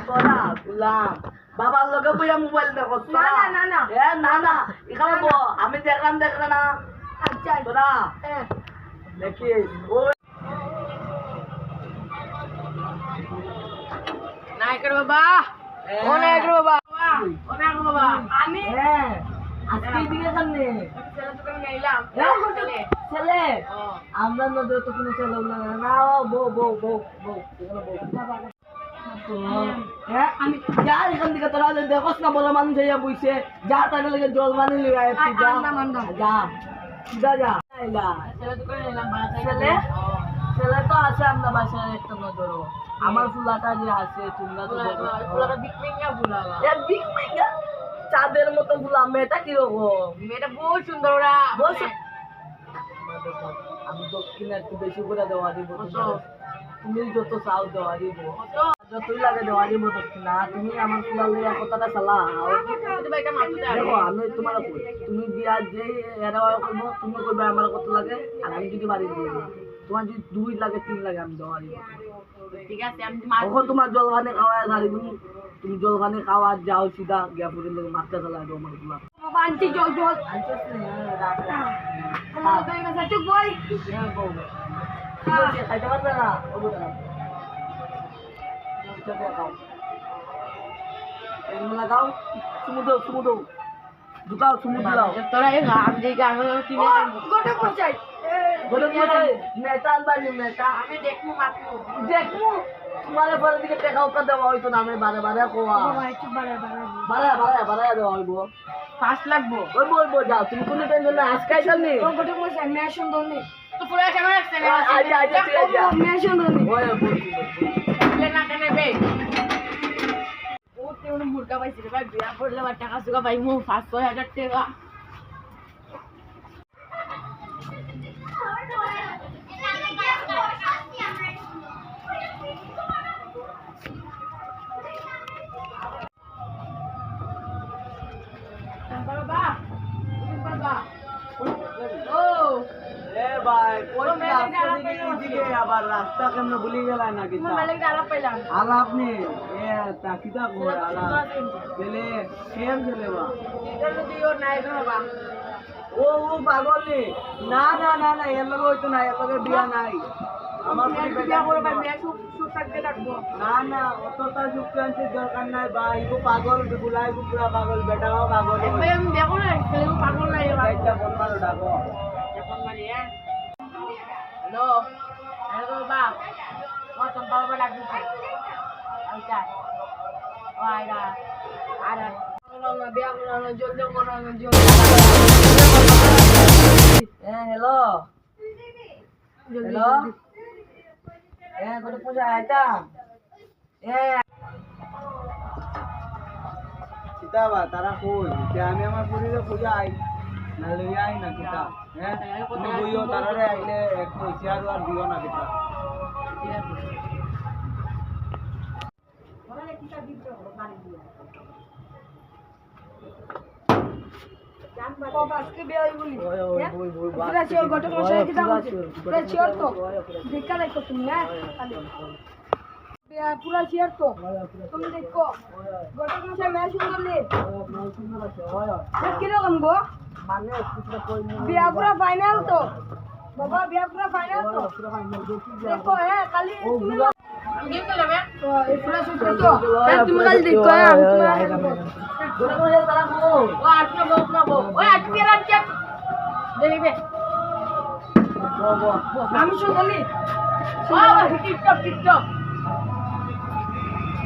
তোরা গুলাম বাবার লগে বইয়া মোবাইল দেখো না এখানে আমি দেখলাম না আচ্ছা তোরা দেখিস নায়কের বাবা ও নায়কের বাবা ও নায়কের বাবা আমি আজকে দিকে সামনে ছেলে তো করে নিলাম ছেলে আমরা নদীতে তো কোনো ছেলে না বউ হ্যাঁ আমি যা এখান থেকে তোরা দেখোস না বড় মানুষ হইয়া বইছে যা তাদের লেগে জল পানি লিয়ে যা ছেলে তো করে নিলাম ছেলে তো আছে আমরা বাসায় একটা নজর আমার ফুলাটা যে আছে তোমরা তো ফুলাটা বিকমিঙ্গা ফুলাবা বিগ মিঙ্গা চাঁদের মতো ফুলা মেয়েটা কিরকম মেয়েটা বহুত সুন্দর ওরা বলছে আমি দক্ষিণে একটু বেশি করে দেওয়া দিব তুমি যত চাও দেওয়া দিব যতই লাগে দেওয়া দিব দক্ষিণা তুমি আমার ফুলা লইয়া কথাটা চালা দেখো আমি তোমার তুমি বিয়া যে এরা করবো তুমি করবে আমার কত লাগে আর আমি যদি বাড়ি দিয়ে তোমার যদি 2 লাগে 3 লাগে আমি দেওয়া দিব ঠিক আছে আমি তখন তোমার জলখানে খাওয়া গাড়ি তুমি জলখানে খাওয়া যাও সিধা গিয়া পরে মাছটা চালা দেবো আমার ফুলা আন্টি জল আনছিস চুপ বই খাইতে পারবে না লাগাও সমুদ্র ঢুকাও সমুদ্র দাও তোরা এই গান যে গান কিনে গোটে পৌঁছাই মেটা আনবানি মেটা আমি দেখমু মাত্র তোমার পরে দিকে টেকা উপর দেওয়া হইতো না আমি বারে কোয়া বারে দেওয়া হইব 5 লাগবো হইব যাও তুমি কোনো টেনশন না আজকে আইছনি গোটে পৌঁছাই মে সুন্দর নেই তো পুরো কেন রাখছ না আচ্ছা ঠিক আছে মে সুন্দর নেই ওই বলছি না কেন বে ও তেমন মুরগা পাইছে রে ভাই বিয়া করলে বা টাকা সুগা পাই মু 500,000 টাকা আবার রাস্তা কেমন ভুলে গেলাই নাকি আলাপ নেই কিতা করে আলাপ ছেলে কেম ছেলে ও পাগল নে না এর লগে হইতো না এর লগে বিয়া নাই আমার না অতটা যুক্তান্তের দরকার নাই বা ইগো পাগল বুলাই পুরা পাগল বেটাও পাগল দেখো না পাগল নাই ফোন মারো ডাকো হ্যালো বাবা ও চম্পা বাবা লাগছে আইতা ও আইরা আরে বিয়া করো জলদি করো হ্যালো কত পয়সা আইতাম কিতাবা তারা কই আমি আমার পরিবারে পূজা আই না লই আই না কিতা তুমি বইও তারারে আইলে একটু শেয়ার আর দিও না কিতা আজকে বিয়ে হই বলি পুরা চিওর গটক মশাই কি দাম পুরা চিওর তো দেখা দেখো তুমি না পুরা চিওর তো তুমি দেখো গটক মশাই ম্যাচ সুন্দর নে কি রকম গো মানে বিয়া পুরা ফাইনাল তো বাবা বিয়া পুরা ফাইনাল তো দেখো হ্যাঁ কালি তুমি গেম খেলা বে তো এই পুরা সুন্দর তো তুমি কাল দেখো হ্যাঁ গটক মশাই তারা কো ও আজকে বউ ওই আজকে রাত কে দেখবে আমি সুন্দর নি বাবা টিকটক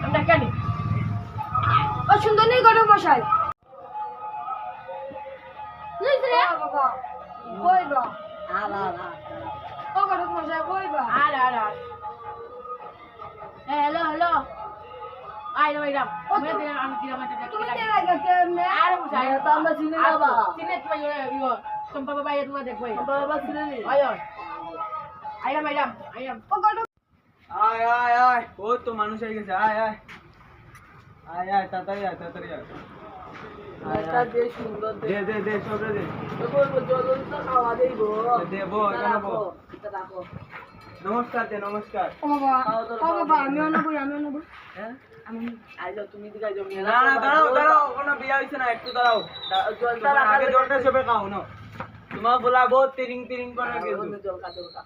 আমরা কেন ও সুন্দর নেই গটক মশাই বাবা কইবা ও গটক মশাই কইবা হ্যালো আই রে ভাইরাম আমি দিলাম তুমি তেরা গতে মে আরে মশাই তো আমরা চিনি না বাবা চিনে তুমি ইও চম্পা বাবা এ তোমার দেখো বাবা চিনি নি আয় ভাইরাম ও গটক আয় ও তো মানুষ আই গেছে আয় তাড়াতাড়ি আয় এটা দে সুন্দর দে সবে দে তো বলবো জলন তো খাওয়া দেইবো দেবো এটা রাখো নমস্কার দে নমস্কার। ও বাবা আমিও নেবো হ্যাঁ আইজো তুমি দিকে আইজো না না দাঁড়াও দাঁড়াও কোনো বিয়া হইছে না একটু দাঁড়াও জলটা আগে জলটা সবে খাও না তোমার বলাবো তিরিং তিরিং করে কিন্তু জল খা জল খা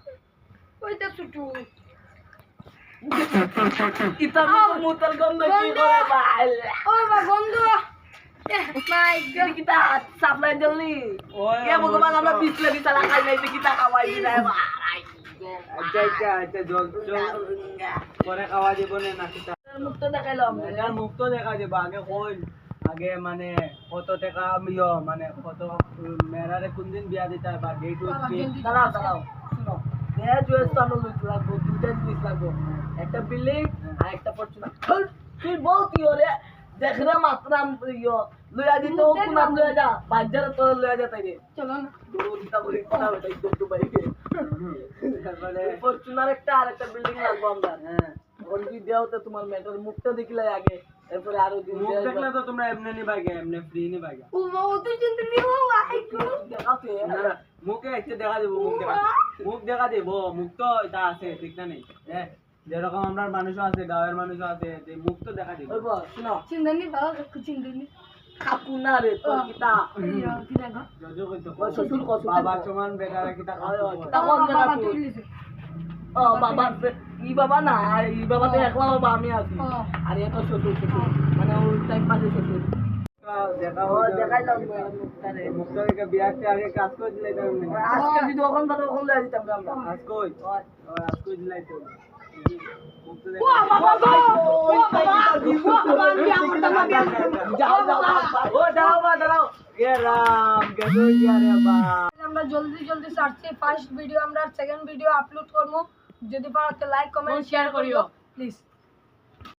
ওইটা ছুটু ইতা মুতল গন্ধ কি করে ভাই ও বাবা গন্ধ মাই গড কিতা সাপ্লাই জলনি ওই কে ভগবান আমরা বিসলে দিতা লাগাই নাই কিতা খাওয়াই দিনা ভাই আচ্ছা আচ্ছা আচ্ছা জল পরে খাওয়া যাব না কিতা মুক্ত দেখাইলাম এটার মুক্ত দেখা যাবে আগে কই আগে মানে কত টাকা মিলো মানে কত মেরারে কোন দিন বিয়া দিতে বা ডেট দাঁড়াও দাঁড়াও শুনো এ জুয়েস তো আমরা লইতে লাগবো দুইটা জিনিস লাগবো একটা বিল্ডিং আর একটা ফরচুনার তুই বল কি হলে দেখরে মাত্রাম ইয়ো লইয়া দিতে ও কোন লইয়া যা বাজার তো লইয়া যা তাইরে চলো না দূর দিতা বলি কথা ওটাই করতে পারি তারপরে ফরচুনার একটা আর একটা বিল্ডিং লাগবো আমরা হ্যাঁ ওর কি দেও তো তোমার মেটার মুখটা দেখলে আগে এরপরে আরো দিন মুখ দেখলে তো তোমরা এমনি নিবাগে এমনি ফ্রি নিবাগে ও বাবা তুই চিন্তা নিও আই গো দেখাতে না না মুখে একটু দেখা দেবো মুখ দেখা দেবো মুখ তো এটা আছে ঠিক না নেই হ্যাঁ যেরকম আমরা মানুষও আছে গাঁয়ের মানুষও আছে যে মুখ তো দেখা দেবো ওই বল শুনো চিন্তা নি বাবা চিন্তা নি কাকু না রে তোর কিতা কি লাগা যজো কইতো ওই শ্বশুর কত বাবা সমান বেকার কি টাকা বাবা তুই লিছে ও বাবা ই বাবা না আর ই বাবা তো একলা বাবা আমি আছি ও। আর এটা শ্বশুর শ্বশুর মানে ওই টাইম পাশে শ্বশুর দেখা ও হয় দেখাইলাম মুখটা রে মুখটা দেখে বিয়াতে আগে কাজ করে দিলে তো আজকে যদি ওখান পাতা ওখান লইয়া দিতাম রে আমরা আজ কই আজ কই দিলাই তো মুখটা ও বাবা গো ও বাবা যাও যাও ও দাঁড়াও এ রাম গেছো কি রে বা আমরা জলদি জলদি সার্চে ফার্স্ট ভিডিও আমরা সেকেন্ড ভিডিও আপলোড করব যদি পারো লাইক কমেন্ট শেয়ার করিও প্লিজ